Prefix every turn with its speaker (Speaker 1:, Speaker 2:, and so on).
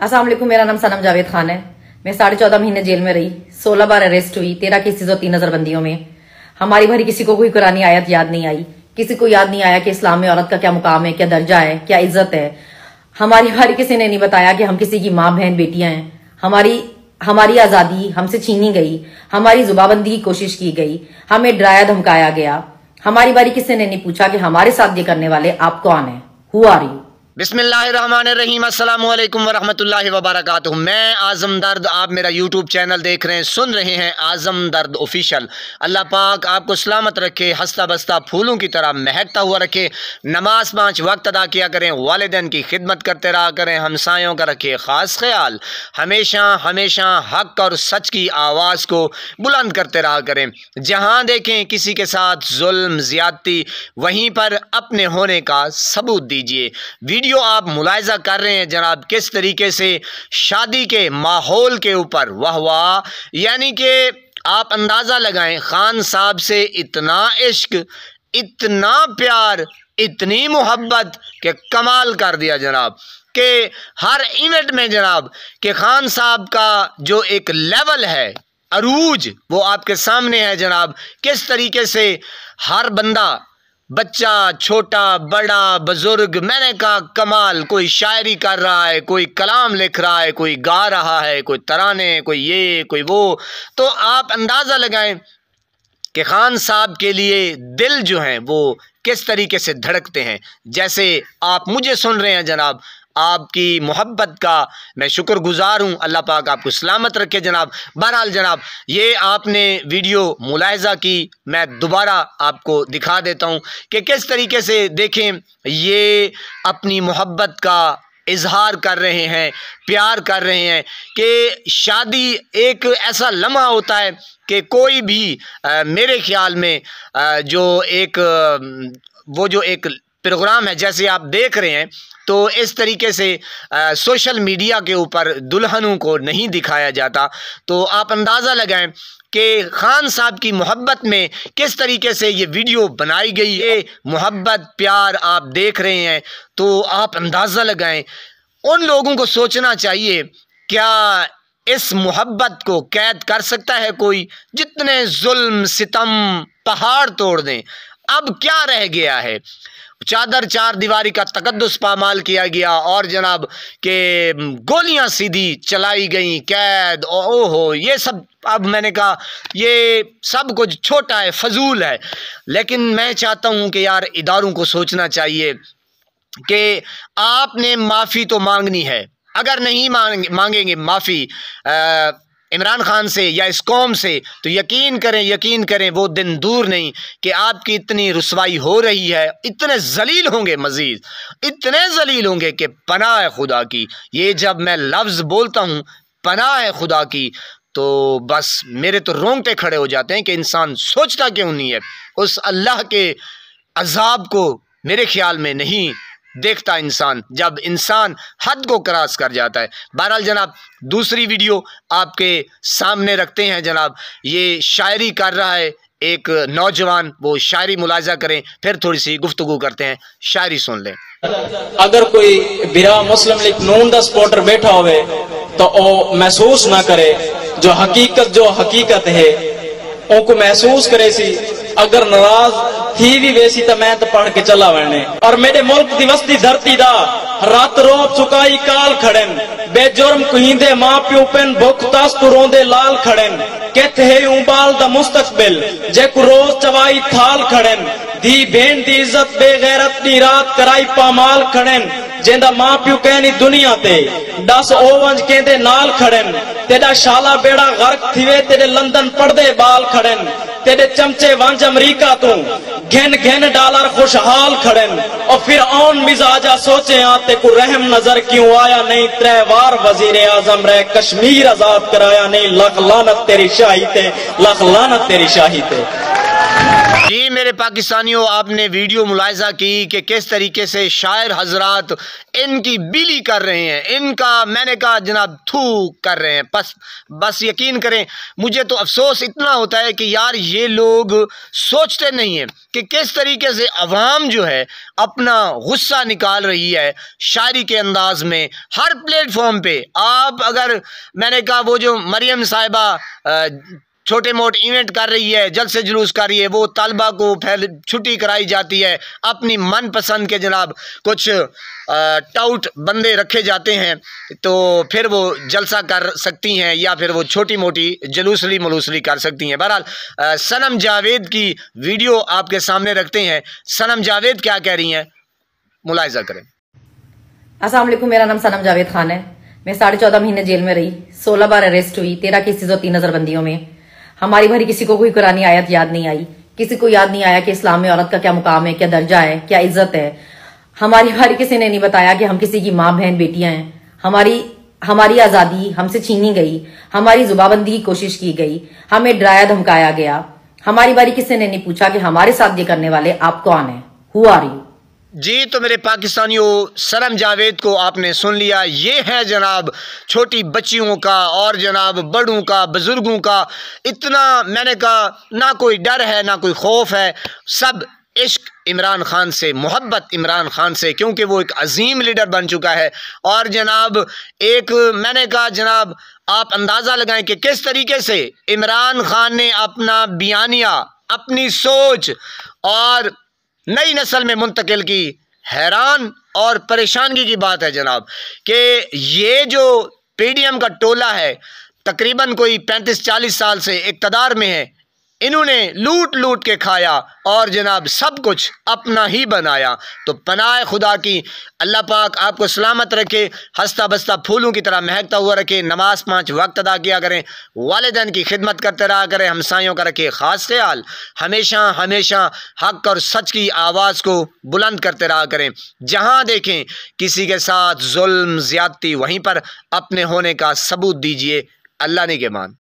Speaker 1: अस्सलाम वालेकुम, मेरा नाम सनम जावेद खान है। मैं 14.5 महीने जेल में रही, 16 बार अरेस्ट हुई, 13 केसेस और 3 नजरबंदियों में। हमारी भरी किसी को कोई कुरानी आयत याद नहीं आई, किसी को याद नहीं आया कि इस्लाम में औरत का क्या मुकाम है, क्या दर्जा है, क्या इज्जत है। हमारी भरी किसी ने नहीं बताया कि हम किसी की माँ बहन बेटियां हैं। हमारी आजादी हमसे छीनी गई, हमारी जुबाबंदी की कोशिश की गई, हमें डराया धमकाया गया। हमारी बारी किसी ने नहीं पूछा कि हमारे साथ ये करने वाले आप कौन है, हु आर यू।
Speaker 2: बिस्मिल्लाहिर्रहमानिर्रहीम, अस्सलामु अलैकुम वरहमतुल्लाहि वबरकातुहू। मैं आजम दर्द, आप मेरा यूट्यूब चैनल देख रहे हैं, सुन रहे हैं आजम दर्द ऑफिशियल। अल्लाह पाक आपको सलामत रखे, हंसता बसता फूलों की तरह महकता हुआ रखे। नमाज 5 वक्त अदा किया करें, वालिदैन की खिदमत करते रहा करें, हमसायों का रखे ख़ास ख्याल। हमेशा हमेशा हक और सच की आवाज़ को बुलंद करते रहा करें। जहाँ देखें किसी के साथ जुल्म ज़्यादती, वहीं पर अपने होने का सबूत दीजिए। वीडियो आप मुलाहिजा कर रहे हैं जनाब, किस तरीके से शादी के माहौल के ऊपर वाह वाह, यानी कि आप अंदाज़ा लगाएं, खान साहब से इतना इश्क, इतना प्यार, इतनी मोहब्बत कि कमाल कर दिया जनाब। कि हर इवेंट में जनाब कि खान साहब का जो एक लेवल है, अरूज, वो आपके सामने है जनाब। किस तरीके से हर बंदा, बच्चा, छोटा, बड़ा, बुजुर्ग, मैंने कहा कमाल। कोई शायरी कर रहा है, कोई कलाम लिख रहा है, कोई गा रहा है, कोई तराने, कोई ये कोई वो। तो आप अंदाज़ा लगाएं कि खान साहब के लिए दिल जो हैं वो किस तरीके से धड़कते हैं। जैसे आप मुझे सुन रहे हैं जनाब, आपकी मोहब्बत का मैं शुक्रगुजार हूँ। अल्लाह पाक आपको सलामत रखे जनाब। बहरहाल जनाब, ये आपने वीडियो मुलाहिजा की, मैं दोबारा आपको दिखा देता हूँ कि किस तरीके से देखें ये अपनी मोहब्बत का इजहार कर रहे हैं, प्यार कर रहे हैं। कि शादी एक ऐसा लम्हा होता है कि कोई भी मेरे ख्याल में जो एक प्रोग्राम है, जैसे आप देख रहे हैं, तो इस तरीके से सोशल मीडिया के ऊपर दुल्हनों को नहीं दिखाया जाता। तो आप अंदाज़ा लगाएं कि खान साहब की मोहब्बत में किस तरीके से ये वीडियो बनाई गई। ये मोहब्बत, प्यार आप देख रहे हैं, तो आप अंदाज़ा लगाएं। उन लोगों को सोचना चाहिए, क्या इस मोहब्बत को कैद कर सकता है कोई? जितने जुल्म सितम पहाड़ तोड़ दें, अब क्या रह गया है? चादर चार दीवारी का तकद्दुस पामाल किया गया और जनाब के गोलियां सीधी चलाई गई, कैद, ओहो, ये सब। अब मैंने कहा ये सब कुछ छोटा है, फजूल है। लेकिन मैं चाहता हूं कि यार इदारों को सोचना चाहिए कि आपने माफ़ी तो मांगनी है। अगर नहीं मांगेंगे माफ़ी इमरान खान से या इस कौम से, तो यकीन करें वो दिन दूर नहीं कि आपकी इतनी रुसवाई हो रही है। इतने जलील होंगे, मजीद इतने जलील होंगे कि पनाह है खुदा की। ये जब मैं लफ्ज़ बोलता हूँ पनाह है खुदा की, तो बस मेरे तो रोंगटे खड़े हो जाते हैं कि इंसान सोचता क्यों नहीं है। उस अल्लाह के अजाब को मेरे ख्याल में नहीं देखता इंसान, जब इंसान हद को क्रॉस कर जाता है। बहरहाल जनाब, दूसरी वीडियो आपके सामने रखते हैं जनाब। ये शायरी कर रहा है एक नौजवान, वो शायरी मुलाहिजा करें, फिर थोड़ी सी गुफ्तगू करते हैं। शायरी सुन लें।
Speaker 3: अगर कोई बिरा मुस्लिम लीग नून दा सपोर्टर बैठा होवे तो वो महसूस ना करे जो हकीकत है, उनको महसूस करे सी। अगर नाराज थी भी वैसी तो मैं तो पढ़ के चला वरने। और मेरे मुल्क दी वस्ती धरती दा रात रोब चुकाई काल खड़न, बेजुर्म कुहिंदे मां प्यो पेन भुख तास तू रोंदे लाल खड़न। कहते है उबाल दा मुस्तकबिल जेको रोज चवाई थाल खड़न। धी भेन दी इज्जत बेगैरत दी रात कराई पामाल खड़न। जेंदा मां प्यो कहनी दुनिया ते 10 ओवंज कहंदे नाल खड़न। तेरा शाला बेड़ा गर्क थीवे, तेरे लंदन पड़दे बाल खड़न। तेरे चमचे वंज अमरीका तू घिन डॉलर खुशहाल खड़न। और फिर ऑन मिजाजा सोचे आते को रहम नजर क्यों आया नहीं। 3 बार वजीर आजम रहे, कश्मीर आजाद कराया नहीं। लख लानत तेरी शाही ते, लख लानत तेरी शाही ते।
Speaker 2: जी मेरे पाकिस्तानियों, आपने वीडियो मुलाहिजा की कि किस तरीके से शायर हजरात इनकी बिली कर रहे हैं, इनका मैंने कहा जनाब थू कर रहे हैं। बस यकीन करें, मुझे तो अफसोस इतना होता है कि यार ये लोग सोचते नहीं हैं कि किस तरीके से अवाम जो है अपना गुस्सा निकाल रही है शायरी के अंदाज में हर प्लेटफॉर्म पे। आप अगर मैंने कहा वो जो मरियम साहिबा छोटे मोटे इवेंट कर रही है, जल्द से जुलूस कर रही है, वो तलबा को छुट्टी कराई जाती है, अपनी मनपसंद के जनाब कुछ टाउट बंदे रखे जाते हैं तो फिर वो जलसा कर सकती हैं या फिर वो छोटी मोटी जलूसली मलूसली कर सकती हैं। बहरहाल सनम जावेद की वीडियो आपके सामने रखते हैं। सनम जावेद क्या कह रही हैं, मुलाहिजा करें।
Speaker 1: अस्सलाम वालेकुम, मेरा नाम सनम जावेद खान है। मैं 14.5 महीने जेल में रही, 16 बार अरेस्ट हुई, 13 केसेस और 3 नजरबंदियों में। हमारी भरी किसी को कोई कुरानी आयत याद नहीं आई, किसी को याद नहीं आया कि इस्लाम में औरत का क्या मुकाम है, क्या दर्जा है, क्या इज्जत है। हमारी भरी किसी ने नहीं बताया कि हम किसी की माँ बहन बेटियां हैं। हमारी आजादी हमसे छीनी गई, हमारी जुबाबंदी की कोशिश की गई, हमें डराया धमकाया गया। हमारी बारी किसी ने नहीं पूछा कि हमारे साथ ये करने वाले आप कौन है, हु आर यू।
Speaker 2: जी तो मेरे पाकिस्तानियों, सनम जावेद को आपने सुन लिया। ये है जनाब छोटी बच्चियों का और जनाब बड़ों का, बुजुर्गों का इतना मैंने कहा ना कोई डर है ना कोई खौफ है, सब इश्क इमरान खान से, मोहब्बत इमरान खान से, क्योंकि वो एक अजीम लीडर बन चुका है। और जनाब एक मैंने कहा जनाब आप अंदाज़ा लगाएं कि किस तरीके से इमरान खान ने अपना बयानिया, अपनी सोच और नई नस्ल में मुंतकिल की। हैरान और परेशानी की बात है जनाब कि ये जो पीडीएम का टोला है तकरीबन कोई 35-40 साल से इक़्तिदार में है, इन्होंने लूट लूट के खाया और जनाब सब कुछ अपना ही बनाया। तो पनाह खुदा की, अल्लाह पाक आपको सलामत रखे, हंसता बसता फूलों की तरह महकता हुआ रखे, नमाज 5 वक्त अदा किया करें, वालिदैन की खिदमत करते रहा करें, हमसायों का रखे ख़ास ख्याल, हमेशा हमेशा हक और सच की आवाज़ को बुलंद करते रहा करें। जहाँ देखें किसी के साथ जुल्म ज़्यादती, वहीं पर अपने होने का सबूत दीजिए। अल्लाह ने के मान।